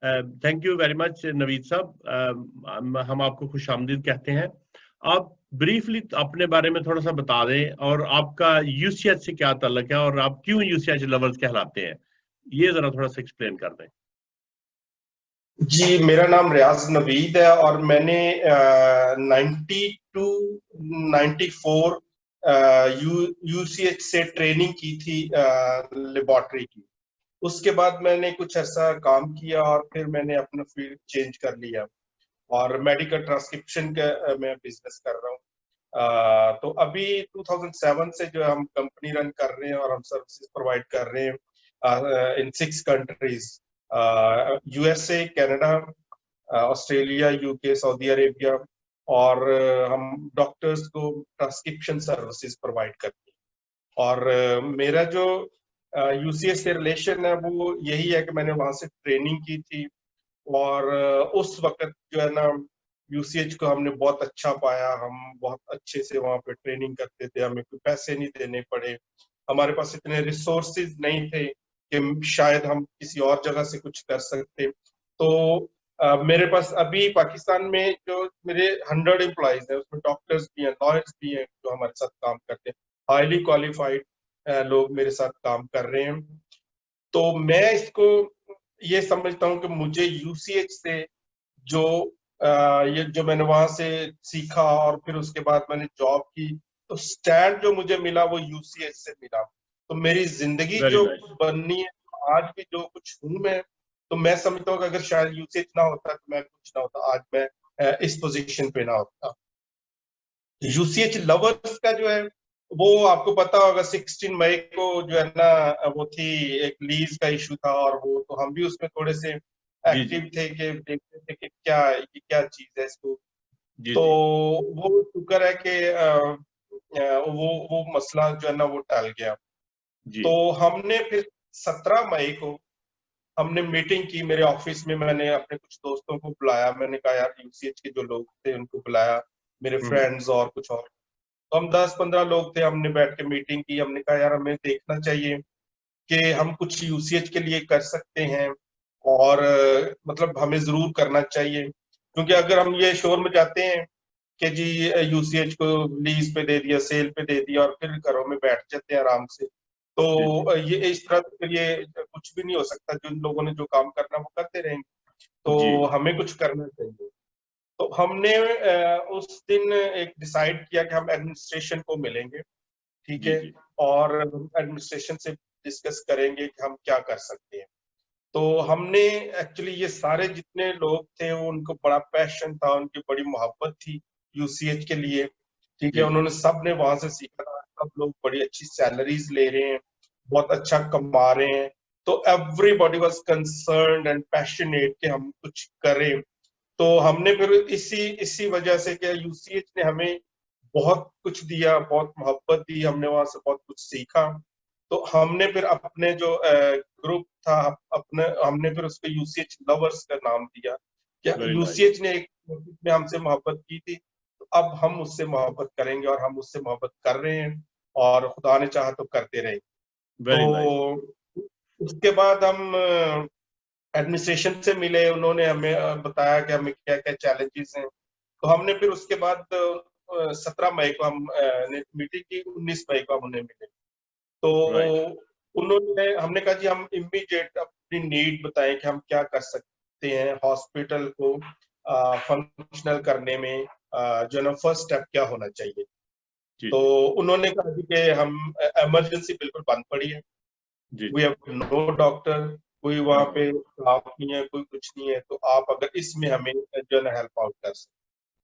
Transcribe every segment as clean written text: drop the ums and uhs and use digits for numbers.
Thank you very much Naveed साहब। हम आपको खुशामदीद कहते हैं। आप ब्रीफली अपने बारे में थोड़ा सा बता दें और आपका यूसीएच से क्या ताल्लुक है और आप क्यों यूसीएच लवर्स कहलाते हैं, ये जरा थोड़ा सा एक्सप्लेन कर दें। जी, मेरा नाम रियाज नवीद है और मैंने 92 94 यूसीएच से ट्रेनिंग की थी लेबोरेटरी की। उसके बाद मैंने कुछ ऐसा काम किया और फिर मैंने अपना फील्ड चेंज कर लिया और मेडिकल ट्रांसक्रिप्शन का मैं बिजनेस कर रहा हूँ। तो अभी 2007 से जो हम कंपनी रन कर रहे हैं और हम सर्विसेज प्रोवाइड कर रहे हैं इन 6 countries, USA, Canada, Australia, UK, Saudi Arabia, और हम डॉक्टर्स को ट्रांसक्रिप्शन सर्विसेज प्रोवाइड करते हैं। और मेरा जो यूसीएस से रिलेशन है वो यही है कि मैंने वहां से ट्रेनिंग की थी और उस वक्त जो है ना यूसीएच को हमने बहुत अच्छा पाया। हम बहुत अच्छे से वहां पे ट्रेनिंग करते थे, हमें कोई पैसे नहीं देने पड़े, हमारे पास इतने रिसोर्सेज नहीं थे कि शायद हम किसी और जगह से कुछ कर सकते। तो मेरे पास अभी पाकिस्तान में जो मेरे 100 एम्प्लॉइज है उसमें डॉक्टर्स भी हैं, लॉयर्स भी हैं जो हमारे साथ काम करते हैं, हाईली क्वालिफाइड लोग मेरे साथ काम कर रहे हैं। तो मैं इसको ये समझता हूँ कि मुझे यूसीएच से जो ये जो मैंने वहां से सीखा और फिर उसके बाद मैंने जॉब की, तो स्टैंड जो मुझे मिला वो यूसीएच से मिला। तो मेरी जिंदगी वेरी जो नाइस। बननी है, आज भी जो कुछ हूँ मैं, तो मैं समझता हूँ कि अगर शायद यूसीएच ना होता तो मैं कुछ ना होता, आज मैं इस पोजीशन पे ना होता। यूसीएच लवर्स का जो है वो आपको पता होगा, 16 मई को जो है ना वो थी, एक लीज का इशू था और वो तो हम भी उसमें थोड़े से जी जी एक्टिव थे कि देखते थे कि क्या ये क्या चीज है इसको। जी तो जी वो शुक्र है कि वो मसला जो है ना वो टल गया। जी तो हमने फिर 17 मई को हमने मीटिंग की मेरे ऑफिस में। मैंने अपने कुछ दोस्तों को बुलाया, मैंने कहा यार यूसीएच के जो लोग थे उनको बुलाया, मेरे हम्म फ्रेंड्स और कुछ और। तो हम 10-15 लोग थे, हमने बैठ के मीटिंग की। हमने कहा यार हमें देखना चाहिए कि हम कुछ यूसीएच के लिए कर सकते हैं और मतलब हमें जरूर करना चाहिए, क्योंकि अगर हम ये शोर में जाते हैं कि जी यूसीएच को लीज पे दे दिया, सेल पे दे दिया और फिर घरों में बैठ जाते हैं आराम से, जी जी तो ये इस तरह तो फिर ये कुछ भी नहीं हो सकता। जिन लोगों ने जो काम करना वो करते रहेंगे, जी तो हमें कुछ करना चाहिए। तो हमने उस दिन एक डिसाइड किया कि हम एडमिनिस्ट्रेशन को मिलेंगे, ठीक जी है, जी और एडमिनिस्ट्रेशन से डिस्कस करेंगे कि हम क्या कर सकते हैं। तो हमने एक्चुअली ये सारे जितने लोग थे वो उनको बड़ा पैशन था, उनकी बड़ी मोहब्बत थी यूसीएच के लिए, ठीक है। जी जी उन्होंने सब ने वहां से सीखा था, सब लोग बड़ी अच्छी सैलरीज ले रहे हैं, बहुत अच्छा कमा रहे हैं। तो everybody was concerned and passionate कि हम कुछ करें। तो हमने फिर इसी इसी वजह से क्या, यूसीएच ने हमें बहुत कुछ दिया, बहुत मोहब्बत दी, हमने वहां से बहुत कुछ सीखा। तो हमने फिर अपने जो ग्रुप था, अपने हमने फिर उसको यूसीएच लवर्स का नाम दिया। क्या वेरी नाइस। यूसीएच ने एक में हमसे मोहब्बत की थी, तो अब हम उससे मोहब्बत करेंगे और हम उससे मोहब्बत कर रहे हैं और खुदा ने चाहा तो करते रहेंगे। Very nice. तो उसके बाद हम एडमिनिस्ट्रेशन से मिले, उन्होंने हमें बताया कि हमें क्या क्या चैलेंजेस हैं। तो हमने फिर उसके बाद 17 मई को हम ने मीटिंग की, 19 मई को हम उन्हें मिले। तो राइट। हमने कहा जी हम इमीडिएट अपनी नीड बताएं कि हम क्या कर सकते हैं हॉस्पिटल को फंक्शनल करने में, जो ना फर्स्ट स्टेप क्या होना चाहिए। जी तो जी उन्होंने कहा जी कि हम इमरजेंसी बिल्कुल बंद पड़ी है, जी वी जी हैव नो डॉक्टर, कोई वहाँ पे स्टाफ नहीं है, कोई कुछ नहीं है, तो आप अगर इसमें हमें जो है हेल्प आउट कर सकते।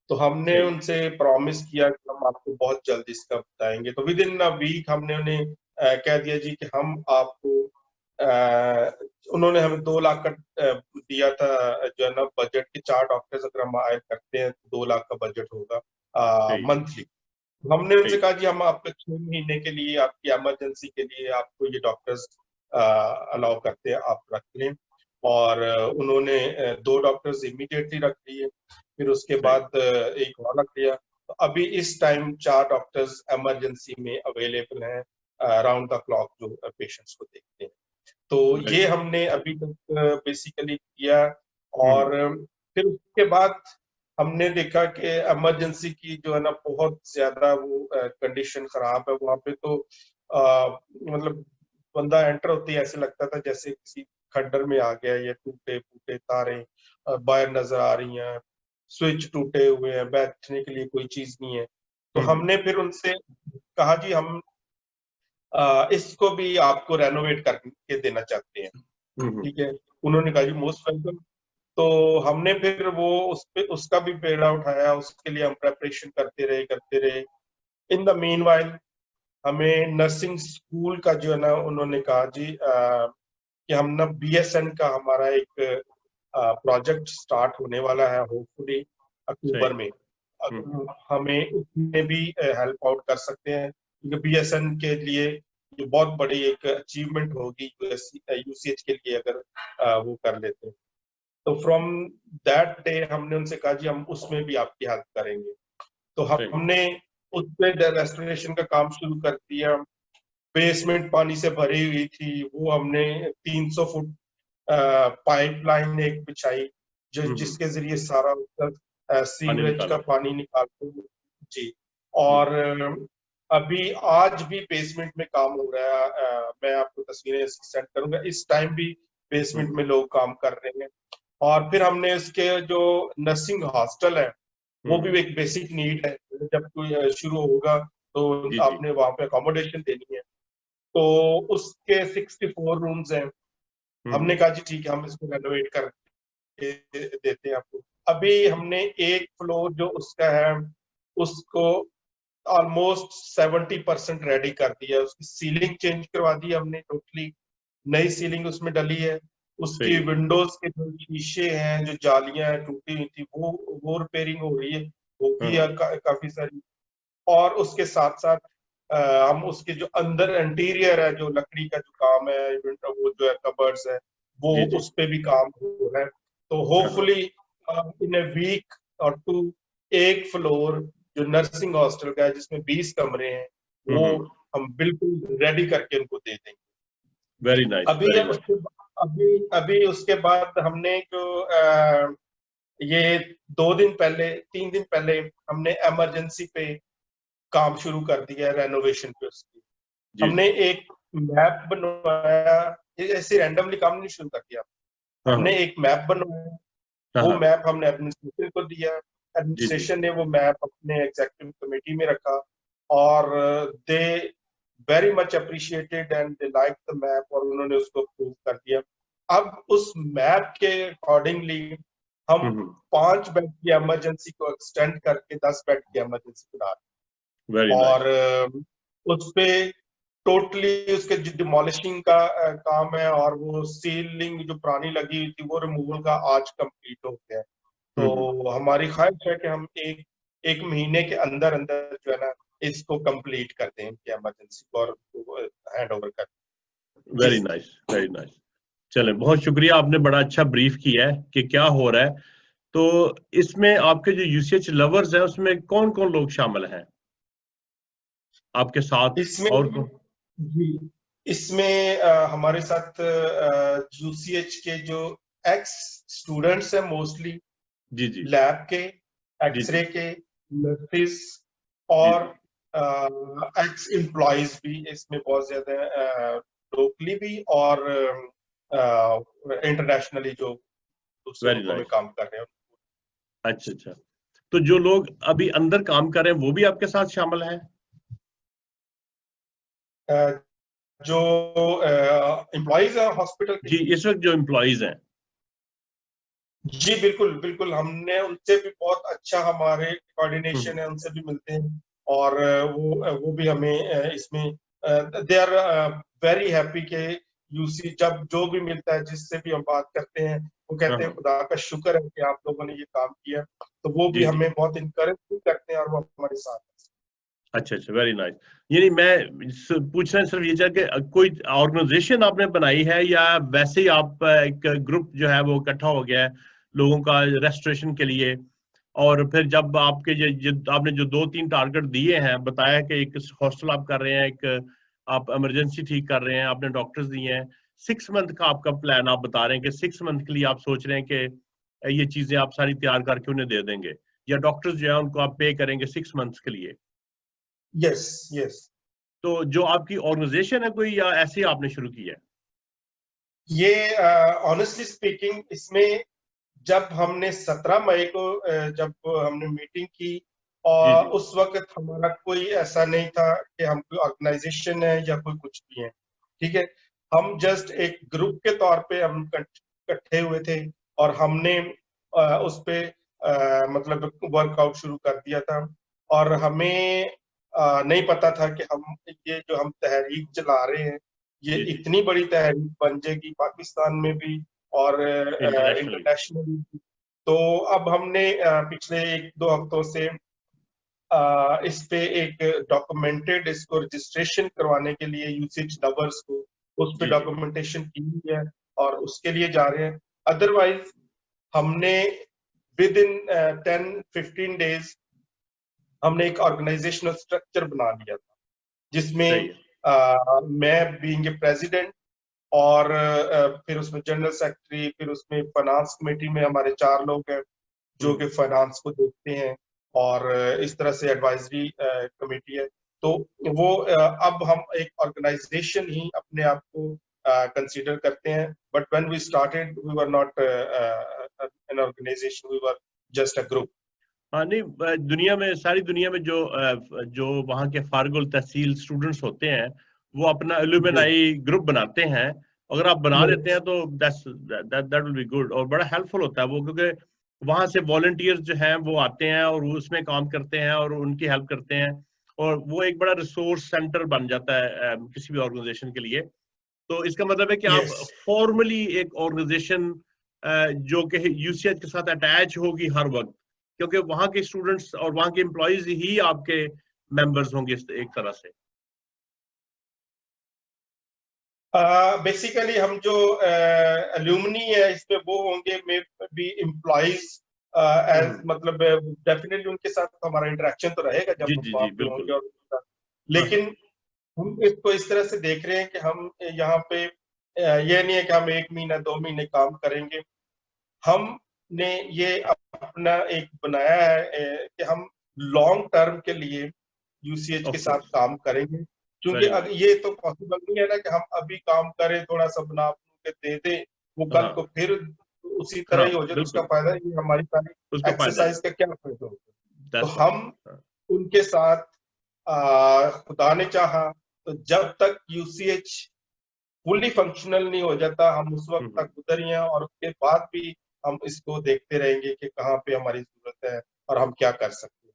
तो हमने सही। उनसे प्रॉमिस किया कि हम आपको बहुत जल्द इसका बताएंगे। तो विद इन अ वीक हमने उन्हें कह दिया जी कि हम आपको उन्होंने हमें 2 लाख का दिया था जो है ना बजट, के 4 डॉक्टर्स अगर हम हायर करते हैं तो 2 लाख का बजट होगा सही मंथली। हमने उनसे सही। कहा जी हम आपके 6 महीने के लिए, आपकी इमरजेंसी के लिए आपको ये डॉक्टर्स अलाउ करते हैं, आप रख लें। और उन्होंने 2 डॉक्टर्स इमीडिएटली रख लिए, फिर उसके सही। बाद एक और रख लिया। तो अभी इस टाइम 4 डॉक्टर्स इमरजेंसी में अवेलेबल हैं, राउंड द क्लॉक जो पेशेंट्स को देखते हैं। तो वेरी ये नाइस। हमने अभी तक बेसिकली किया। और फिर उसके बाद हमने देखा कि इमरजेंसी की जो है ना बहुत ज्यादा वो कंडीशन खराब है वहां पे, तो मतलब बंदा एंटर होते ही ऐसे लगता था जैसे किसी खंडर में आ गया, ये टूटे फूटे तारे वायर नजर आ रही हैं, स्विच टूटे हुए हैं, बैठने के लिए कोई चीज नहीं है। तो हमने फिर उनसे कहा जी हम इसको भी आपको रेनोवेट करके देना चाहते हैं, ठीक है। उन्होंने कहा जी मोस्ट वेलकम। तो हमने फिर वो उसका भी बेड़ा उठाया, उसके लिए हम प्रेपरेशन करते रहे। इन द मीन वाइल हमें नर्सिंग स्कूल का जो है ना उन्होंने कहा जी कि हम ना BSN का हमारा एक प्रोजेक्ट स्टार्ट होने वाला है होपफुली अक्टूबर में, हमें उसमें भी हेल्प आउट कर सकते हैं, क्योंकि BSN के लिए ये बहुत बड़ी एक अचीवमेंट होगी UCH के लिए अगर वो कर लेते हैं। तो फ्रॉम दैट डे हमने उनसे कहा जी हम उसमें भी आपकी हेल्प करेंगे। तो हमने उस पर रेस्टोरेशन का काम शुरू कर दिया। बेसमेंट पानी से भरी हुई थी, वो हमने 300 फुट पाइपलाइन एक बिछाई जो जिसके जरिए सारा उसका सीवरेज का पानी निकालते जी। और अभी आज भी बेसमेंट में काम हो रहा है, मैं आपको तस्वीरें सेंड करूंगा, इस टाइम भी बेसमेंट में लोग काम कर रहे हैं। और फिर हमने इसके जो नर्सिंग हॉस्टल है वो भी एक बेसिक नीड है, जब कोई शुरू होगा तो आपने वहां पे अकोमोडेशन देनी है। तो उसके 64 रूम्स हैं। हमने कहा जी ठीक है हम इसको रेनोवेट कर देते हैं आपको। अभी हमने एक फ्लोर जो उसका है उसको ऑलमोस्ट 70% रेडी कर दिया, उसकी सीलिंग चेंज करवा दी हमने, टोटली नई सीलिंग उसमें डली है। उसकी विंडोज के जो शीशे हैं, जो जालियां हैं टूटी हुई थी, वो रिपेयरिंग हो रही है, वो भी काफी सारी। और उसके साथ साथ हम उसके जो अंदर इंटीरियर है, जो लकड़ी का जो काम है, वो जो है कबर्ड्स है, वो उस पे भी काम हो रहा है। तो होपफुली इन ए वीक और 2 एक फ्लोर जो नर्सिंग हॉस्टल का है जिसमें 20 कमरे हैं वो हम बिल्कुल रेडी करके उनको दे देंगे। Very nice. अभी उसके बाद हमने जो ये 3 दिन पहले हमने इमरजेंसी पे काम शुरू कर दिया है, रेनोवेशन पे उसकी। हमने एक मैप बनवाया, ऐसे रैंडमली काम नहीं शुरू कर दिया, हमने एक मैप बनवाया, वो मैप हमने एडमिनिस्ट्रेशन को दिया, एडमिनिस्ट्रेशन ने वो मैप अपने एग्जीक्यूटिव कमेटी में रखा और they very much appreciated and they like the map, और उन्होंने उसको अप्रूव कर दिया। अब उस मैप के अकॉर्डिंगली हम 5 बेड की इमरजेंसी को एक्सटेंड करके 10 बेड की इमरजेंसी बना रहे हैं। और उस पे टोटली उसके जो डिमोलिशिंग का काम है और वो सीलिंग जो पुरानी लगी हुई थी वो रिमूवल का आज कंप्लीट हो गया। तो हमारी ख्वाहिश है कि हम एक महीने के अंदर अंदर जो है ना इसको कंप्लीट कर दें इमरजेंसी को और हैंड ओवर कर दें। Very nice, very nice. चले, बहुत शुक्रिया, आपने बड़ा अच्छा ब्रीफ किया है कि क्या हो रहा है। तो इसमें आपके जो UCH लवर्स हैं उसमें कौन कौन लोग शामिल हैं आपके साथ? इसमें और कौन? जी, इसमें हमारे साथ UCH के जो एक्स स्टूडेंट्स हैं मोस्टली, जी जी, लैब के, एक्सरे के, नर्सिस और एक्स एम्प्लॉयज भी इसमें बहुत ज्यादा, लोकली भी और इंटरनेशनली जो दूसरे मुल्कों में काम कर रहे हैं। अच्छा अच्छा, तो जो लोग अभी अंदर काम कर रहे हैं वो भी आपके साथ शामिल हैं? जो एम्प्लॉयज हैं हॉस्पिटल के, जी, इस वक्त जो एम्प्लॉयज हैं। जी बिल्कुल बिल्कुल, हमने उनसे भी बहुत अच्छा हमारे कोऑर्डिनेशन है, उनसे भी मिलते हैं और वो भी हमें इसमें दे आर वेरी हैप्पी के यूसी जब जो भी मिलता है जिससे भी हम बात करते हैं वो कहते हैं खुदा का शुक्र है कि आप लोगों ने ये काम किया। तो वो भी हमें बहुत इनकरेज भी करते हैं और वो हमारे साथ हैं। अच्छा अच्छा, वेरी नाइस। यानी मैं पूछना सिर्फ ये कि कोई ऑर्गेनाइजेशन आपने बनाई है या वैसे ही आप एक ग्रुप जो है वो इकट्ठा हो गया है लोगों का रेस्टोरेशन के लिए? और फिर जब आपके आपने जो 2-3 टारगेट दिए हैं, बताया कि एक हॉस्टल आप कर रहे हैं, एक आप इमरजेंसी ठीक कर रहे हैं, आपने डॉक्टर्स दिए हैं, 6 मंथ का आपका प्लान आप बता रहे हैं कि 6 मंथ के लिए आप सोच रहे हैं कि ये चीजें आप सारी तैयार करके उन्हें दे देंगे, या डॉक्टर्स जो है उनको आप पे करेंगे 6 मंथ्स के लिए? Yes yes. तो जो आपकी ऑर्गेनाइजेशन है कोई, या ऐसे ही आपने शुरू की है? ये ऑनेस्टली स्पीकिंग, इसमें जब हमने 17 मई को जब हमने मीटिंग की, जी और जी उस वक्त हमारा कोई ऐसा नहीं था कि हम कोई ऑर्गेनाइजेशन है या कोई कुछ भी है, ठीक है। हम जस्ट एक ग्रुप के तौर पे हम इकट्ठे हुए थे, और हमने उस पे मतलब वर्कआउट शुरू कर दिया था। और हमें नहीं पता था कि हम ये जो हम तहरीक चला रहे हैं, ये जी जी। इतनी बड़ी तहरीक बन जाएगी पाकिस्तान में भी और इंटरनेशनली। इंटरनेशनली भी। तो अब हमने पिछले 1-2 हफ्तों से इस पे एक डॉक्यूमेंटेड इसको रजिस्ट्रेशन करवाने के लिए यूसेज लवर्स को उस पे जी जी। डॉक्यूमेंटेशन की हुई है, और उसके लिए जा रहे हैं। अदरवाइज हमने विद इन 10-15 डेज हमने एक ऑर्गेनाइजेशनल स्ट्रक्चर बना लिया था, सही जिसमें है। मैं बीइंग ए प्रेसिडेंट, और फिर उसमें जनरल सेक्रेटरी, फिर उसमें फाइनेंस कमेटी में हमारे 4 लोग हैं जो कि हम्म। फाइनेंस को देखते हैं, और इस तरह से एडवाइजरी कमेटी है। तो वो अब हम एक ऑर्गेनाइजेशन ही अपने आप को कंसीडर करते हैं, but when we started we were not an organisation, we were just a group. हाँ नहीं, दुनिया में, सारी दुनिया में जो वहाँ के फारगुल तहसील स्टूडेंट्स होते हैं, वो अपना एलुमनाई ग्रुप बनाते हैं। अगर आप बना लेते हैं तो दैट विल बी गुड, और बड़ा हेल्पफुल होता है वो, क्योंकि वहाँ से वॉलंटियर्स जो हैं वो आते हैं और वो उसमें काम करते हैं और उनकी हेल्प करते हैं, और वो एक बड़ा रिसोर्स सेंटर बन जाता है किसी भी ऑर्गेनाइजेशन के लिए। तो इसका मतलब है कि आप यस। फॉर्मली एक ऑर्गेनाइजेशन जो कि यूसीएच के साथ अटैच होगी हर वक्त, क्योंकि वहां के स्टूडेंट्स और वहां के एम्प्लॉयज ही आपके मेंबर्स होंगे एक तरह से। बेसिकली हम जो एल्यूमनी है इसमें वो होंगे, मे बी एम्प्लॉइज, एज हम्म। मतलब डेफिनेटली उनके साथ हमारा इंटरेक्शन तो रहेगा जब जी हम जी वहाँ जी, पे बिल्कुल। होंगे और उनके साथ। हाँ हाँ। लेकिन हम इसको इस तरह से देख रहे हैं कि हम यहाँ पे ये नहीं है कि हम 1 महीना 2 महीने काम करेंगे। हमने ये अपना एक बनाया है कि हम लॉन्ग टर्म के लिए यूसीएच के ऑफ साथ कोर्स। काम करेंगे, क्योंकि वेरी अब नाइस। ये तो पॉसिबल नहीं है ना कि हम अभी काम करें, थोड़ा सा बना के दे दें, वो कल को हाँ, फिर उसी तरह ही खराब, हो जाए, तो उसका बिल्कुल। फायदा ये हमारी सारी उसका फायदा नहीं। एक्सरसाइज का क्या फायदा होगा। तो दैट्स हम राइट। उनके साथ खुदा ने चाहा तो जब तक यूसीएच फुल्ली फंक्शनल नहीं हो जाता, हम उस वक्त तक उधर ही हैं, और उसके बाद भी हम इसको देखते रहेंगे कि कहाँ पे हमारी जरूरत है और हम क्या कर सकते हैं।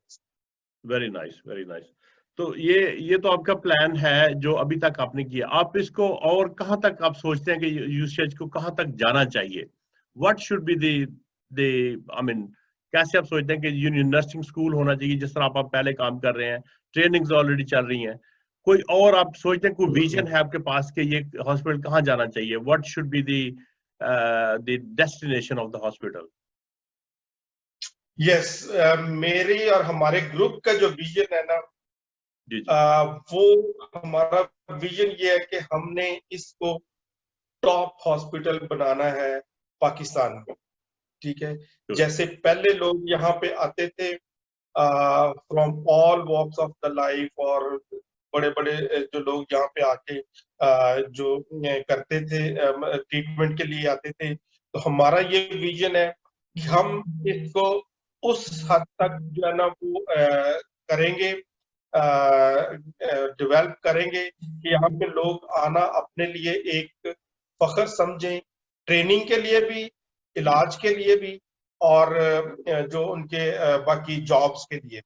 Very nice, very nice. तो ये तो आपका प्लान है जो अभी तक आपने किया। आप इसको और कहाँ तक आप सोचते हैं कि यूसेज को कहाँ तक जाना चाहिए? What should be the I mean, कैसे आप सोचते हैं कि यूनियन नर्सिंग स्कूल होना चाहिए जिस तरह आप पहले काम कर रहे हैं, ट्रेनिंग्स ऑलरेडी चल रही हैं, कोई और आप सोचते हैं, कोई विजन है आपके पास कि ये हॉस्पिटल कहाँ जाना चाहिए? What should be the destination of the hospital? Yes, मेरी और हमारे ग्रुप का जो विजन है ना, जी जी। वो हमारा विजन ये है कि हमने इसको टॉप हॉस्पिटल बनाना है पाकिस्तान में, ठीक है। गुड। जैसे पहले लोग यहाँ पे आते थे from all walks of the life, और बड़े बड़े जो लोग यहाँ पे आके जो करते थे, ट्रीटमेंट के लिए आते थे। तो हमारा ये विजन है कि हम इसको उस हद तक जो है ना वो करेंगे, डेवलप करेंगे कि यहाँ पे लोग आना अपने लिए एक फख्र समझें, ट्रेनिंग के लिए भी, इलाज के लिए भी, और जो उनके बाकी जॉब्स के लिए।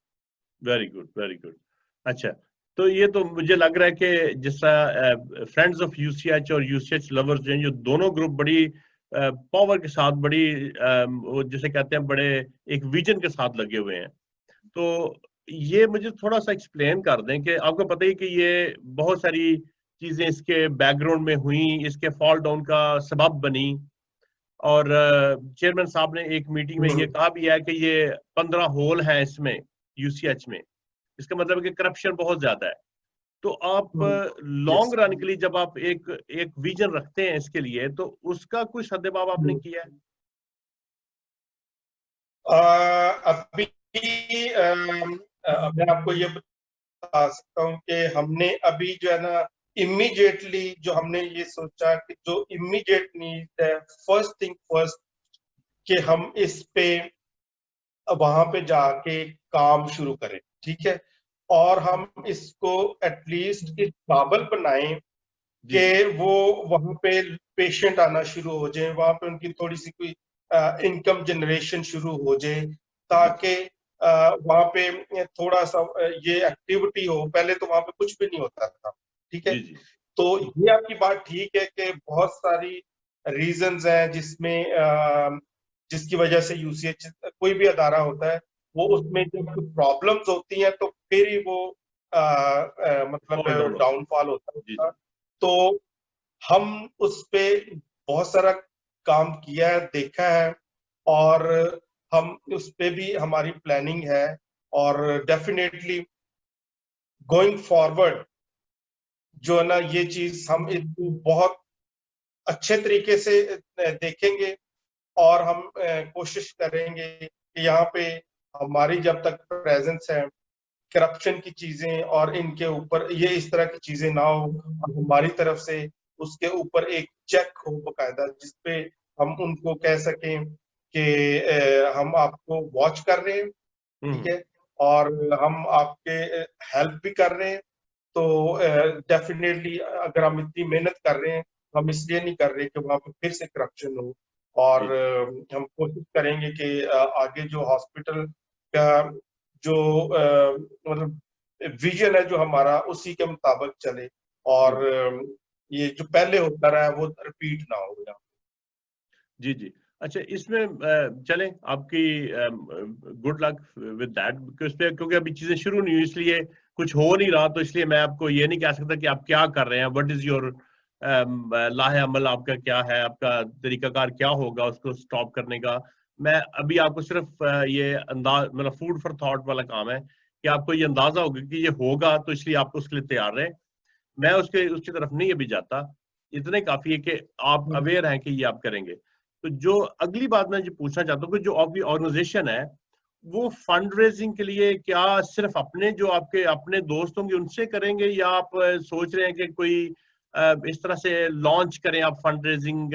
Very good, very good. अच्छा, तो ये तो मुझे लग रहा है कि जिस तरह फ्रेंड्स ऑफ यूसीएच और यूसीएच लवर्स जो हैं, ये दोनों ग्रुप बड़ी पावर के साथ, बड़ी वो जिसे कहते हैं बड़े एक विजन के साथ लगे हुए हैं। तो ये मुझे थोड़ा सा एक्सप्लेन कर दें कि आपको पता ही कि ये बहुत सारी चीजें इसके बैकग्राउंड में हुई, इसके फॉल डाउन का सबब बनी, और चेयरमैन साहब ने एक मीटिंग में ये कहा भी है कि ये 15 होल हैं इसमें, यूसीएच में। इसका मतलब है कि करप्शन बहुत ज्यादा है। तो आप यस। लॉन्ग रन के लिए जब आप एक एक विजन रखते हैं इसके लिए, तो उसका कोई सद्देबाब आपने किया है? अभी मैं आपको ये बता सकता हूँ कि हमने अभी जो है ना इमीडिएटली जो हमने ये सोचा कि जो इमीडिएट नीड है, फर्स्ट थिंग फर्स्ट, कि हम इस पे वहां पे जाके काम शुरू करें, ठीक है। और हम इसको एटलीस्ट इस काबल बनाएं जी जी कि वो वहां पे पेशेंट आना शुरू हो जाए, वहां पे उनकी थोड़ी सी कोई इनकम जनरेशन शुरू हो जाए, जी ताकि वहां पे थोड़ा सा ये एक्टिविटी हो। पहले तो वहां पे कुछ भी नहीं होता था, ठीक है। जी जी तो ये आपकी बात ठीक है कि बहुत सारी रीजंस हैं जिसकी वजह से यूसीएच कोई भी अदारा होता है, वो उसमें जब कुछ प्रॉब्लम्स होती हैं तो फिर ही वो मतलब फॉल डाउन होता डाउनफॉल होता है। है जी उसका। जी तो हम उस पे बहुत सारा काम किया है, देखा है, और हम उस पे भी हमारी प्लानिंग है। और डेफिनेटली गोइंग फॉरवर्ड जो है ना, ये चीज हम इसको बहुत अच्छे तरीके से देखेंगे। और हम कोशिश करेंगे कि यहाँ पे हमारी जब तक प्रेजेंस है, करप्शन की चीजें और इनके ऊपर ये इस तरह की चीजें ना हो, और हमारी तरफ से उसके ऊपर एक चेक हो बकायदा, जिसपे हम उनको कह सकें कि हम आपको वॉच कर रहे हैं, ठीक हम्म है, और हम आपके हेल्प भी कर रहे हैं। तो डेफिनेटली अगर हम इतनी मेहनत कर रहे हैं, हम इसलिए नहीं कर रहे कि वहां पर फिर से करप्शन हो। और जी जी हम कोशिश करेंगे कि आगे जो हॉस्पिटल का जो मतलब विजन है जो हमारा, उसी के मुताबिक चले। और हम्म ये जो पहले होता रहा है वो रिपीट ना हो यहाँ। जी जी अच्छा इसमें चलें आपकी गुड लक विद दैट क्योंकि अभी चीजें शुरू नहीं हुई इसलिए कुछ हो नहीं रहा तो इसलिए मैं आपको ये नहीं कह सकता कि आप क्या कर रहे हैं व्हाट इज योर लाहे अमल आपका क्या है आपका तरीकाकार क्या होगा उसको स्टॉप करने का। मैं अभी आपको सिर्फ ये अंदाज मतलब फूड फॉर थॉट वाला काम है कि आपको ये अंदाजा होगा कि ये होगा तो इसलिए आप उसके लिए तैयार रहें। मैं उसकी तरफ नहीं अभी जाता। इतने काफी है कि आप अवेयर हैं कि ये आप करेंगे। तो जो अगली बात मैं जो पूछना चाहता हूँ कि जो आपकी ऑर्गेनाइजेशन है वो फंड रेजिंग के लिए क्या सिर्फ अपने जो आपके अपने दोस्त होंगे उनसे करेंगे या आप सोच रहे हैं कि कोई इस तरह से लॉन्च करें आप फंड रेजिंग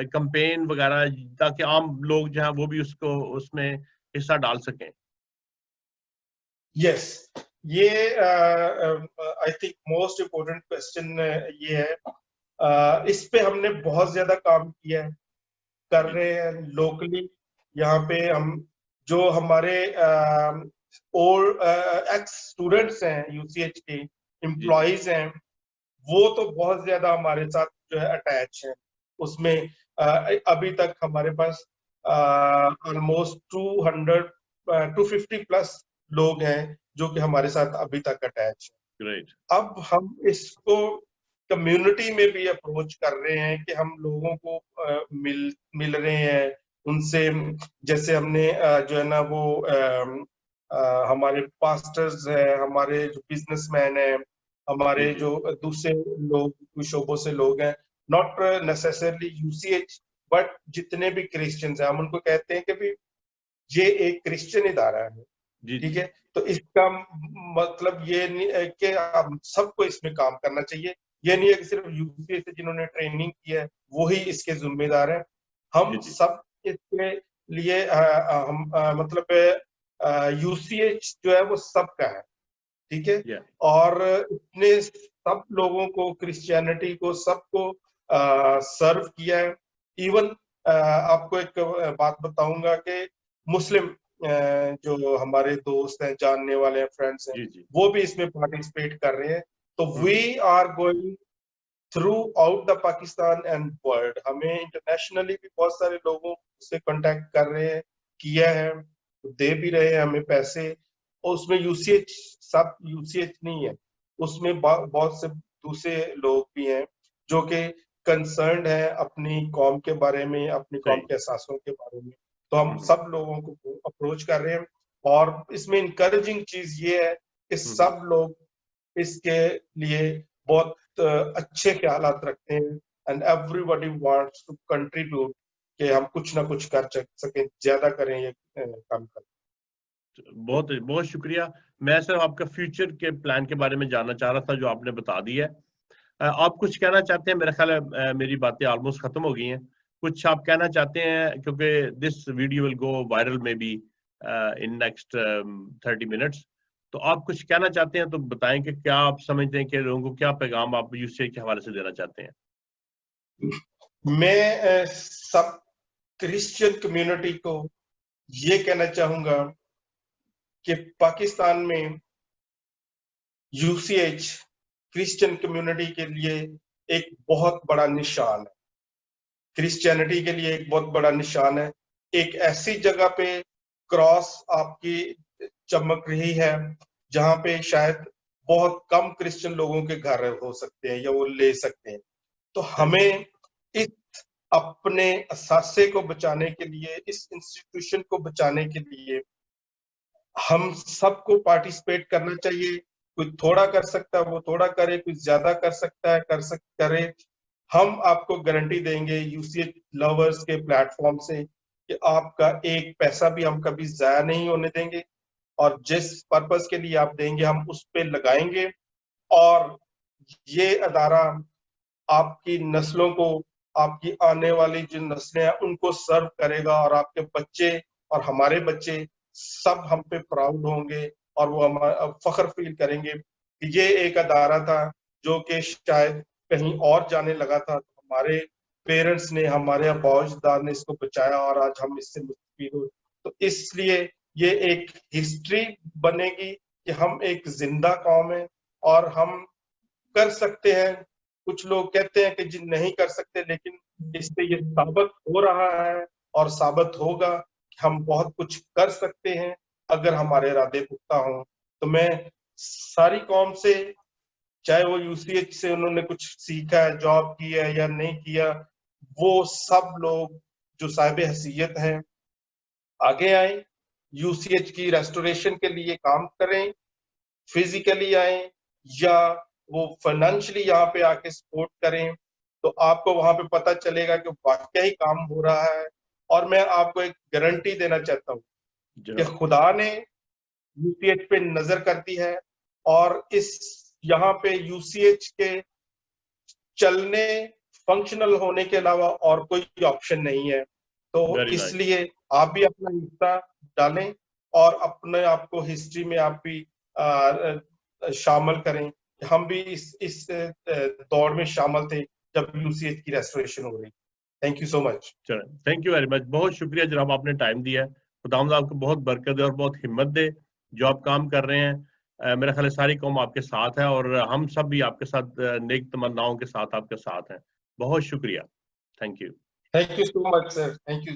कैंपेन वगैरह ताकि आम लोग जो हैं वो भी उसको उसमें हिस्सा डाल सकें। यस, ये I think most important question ये है। इस पे हमने बहुत ज्यादा काम किया है, कर जी रहे हैं लोकली। यहाँ पे हम जो हमारे और एक्स स्टूडेंट्स हैं यूसीएच के, जी जी एम्प्लॉयज हैं, वो तो बहुत ज्यादा हमारे साथ जो है अटैच है उसमें। अभी तक हमारे पास ऑलमोस्ट 250 प्लस लोग हैं जो कि हमारे साथ अभी तक अटैच ग्रेट। है। अब हम इसको कम्युनिटी में भी अप्रोच कर रहे हैं कि हम लोगों को मिल मिल रहे हैं उनसे। जैसे हमने जो है ना वो हमारे पास्टर्स हैं, हमारे जो बिजनेसमैन हैं, जी हमारे जी जो दूसरे लोग शोबों से लोग हैं, नॉट नेसेसरली यूसीएच, बट जितने भी क्रिश्चियंस हैं, हम उनको कहते हैं कि भी ये एक क्रिश्चियन इदारा है, जी ठीक जी है। तो इसका मतलब ये नहीं है कि आप सबको इसमें काम करना चाहिए। ये नहीं है कि सिर्फ यूपीए से जिन्होंने ट्रेनिंग की है वो ही इसके जिम्मेदार हैं। जी हम जी सब इसके लिए हम मतलब यूसीएच जो है वो सबका है, ठीक है। या और इतने सब लोगों को, क्रिश्चियनिटी को, सबको सर्व किया है। इवन आपको एक बात बताऊंगा कि मुस्लिम जो हमारे दोस्त हैं, जानने वाले हैं, फ्रेंड्स हैं, जी जी वो भी इसमें पार्टिसिपेट कर रहे हैं। तो we hmm are going throughout the Pakistan and world. हमें इंटरनेशनली भी बहुत सारे लोगों से कांटेक्ट कर रहे हैं, किया है, दे भी रहे हैं हमें पैसे। और उसमें यूसीएच, सब यूसीएच नहीं है, उसमें बहुत से दूसरे लोग भी हैं जो कि कंसर्न्ड है अपनी कौम के बारे में, अपनी कौम सही। के एहसासों के बारे में। तो हम हम्म सब लोगों को अप्रोच कर रहे हैं। और इसमें इंकरेजिंग चीज ये है कि हम्म सब लोग इसके लिए बहुत अच्छे ख्यालात रखते हैं, and everybody wants to contribute कि हम कुछ ना कुछ कर सकें, ज्यादा करें या कम करें। बहुत बहुत शुक्रिया। मैं सिर्फ आपका फ्यूचर के प्लान के बारे में जानना चाह रहा था, जो आपने बता दिया है। आप कुछ कहना चाहते हैं? मेरा ख्याल है मेरी बातें ऑलमोस्ट खत्म हो गई हैं। कुछ आप कहना चाहते हैं, क्योंकि this video will go viral may be in next 30 minutes. तो आप कुछ कहना चाहते हैं तो बताएं कि क्या आप समझते हैं कि लोगों को क्या पैगाम आप यूसीएच के हवाले से देना चाहते हैं? मैं सब क्रिश्चियन कम्युनिटी को ये कहना चाहूंगा कि पाकिस्तान में यूसीएच क्रिश्चियन कम्युनिटी के लिए एक बहुत बड़ा निशान है, क्रिश्चियनिटी के लिए एक बहुत बड़ा निशान है। एक ऐसी जगह पे क्रॉस आपकी चमक रही है जहां पे शायद बहुत कम क्रिश्चियन लोगों के घर हो सकते हैं या वो ले सकते हैं। तो हमें इस अपने असासे को बचाने के लिए, इस इंस्टीट्यूशन को बचाने के लिए हम सबको पार्टिसिपेट करना चाहिए। कोई थोड़ा कर सकता है वो थोड़ा करे, कोई ज्यादा कर सकता है करे। हम आपको गारंटी देंगे यूसीएच लवर्स के प्लेटफॉर्म से कि आपका एक पैसा भी हम कभी जाया नहीं होने देंगे, और जिस पर्पस के लिए आप देंगे हम उस पे लगाएंगे। और ये अदारा आपकी नस्लों को, आपकी आने वाली जो नस्लें हैं उनको सर्व करेगा, और आपके बच्चे और हमारे बच्चे सब हम पे प्राउड होंगे और वो हमारा फख्र फील करेंगे कि ये एक अदारा था जो कि शायद कहीं और जाने लगा था, तो हमारे पेरेंट्स ने, हमारे अबौजदाद ने इसको बचाया और आज हम इससे मुस्तफीद हो। तो इसलिए ये एक हिस्ट्री बनेगी कि हम एक जिंदा कौम है और हम कर सकते हैं। कुछ लोग कहते हैं कि जी नहीं कर सकते, लेकिन इससे ये साबित हो रहा है और साबित होगा कि हम बहुत कुछ कर सकते हैं अगर हमारे इरादे पुख्ता हों। तो मैं सारी कौम से, चाहे वो यूसीएच से उन्होंने कुछ सीखा है, जॉब की है या नहीं किया, वो सब लोग जो साहिब हैसियत हैं आगे आए, यूसीएच की रेस्टोरेशन के लिए काम करें, फिजिकली आए या वो फाइनेंशियली यहाँ पे आके सपोर्ट करें। तो आपको वहां पे पता चलेगा कि वाकई काम हो रहा है। और मैं आपको एक गारंटी देना चाहता हूँ कि खुदा ने यूसीएच पे नजर कर दी है, और इस यहाँ पे यूसीएच के चलने, फंक्शनल होने के अलावा और कोई ऑप्शन नहीं है। तो इसलिए आप भी अपना हिस्सा डालें और अपने आप को हिस्ट्री में आप भी शामिल करें। हम भी इस दौड़ में शामिल थे जब यूसीएच की रेस्टोरेशन हो रही। Thank you so much. Thank you very much. बहुत शुक्रिया जनाब, आपने टाइम दिया है। खुदावंद आपको बहुत बरकत दे और बहुत हिम्मत दे जो आप काम कर रहे हैं। मेरा ख्याल है सारी कौम आपके साथ है और हम सब भी आपके साथ नेक तमन्नाओं के साथ आपके साथ हैं। बहुत शुक्रिया। Thank you. Thank you so much sir. Thank you.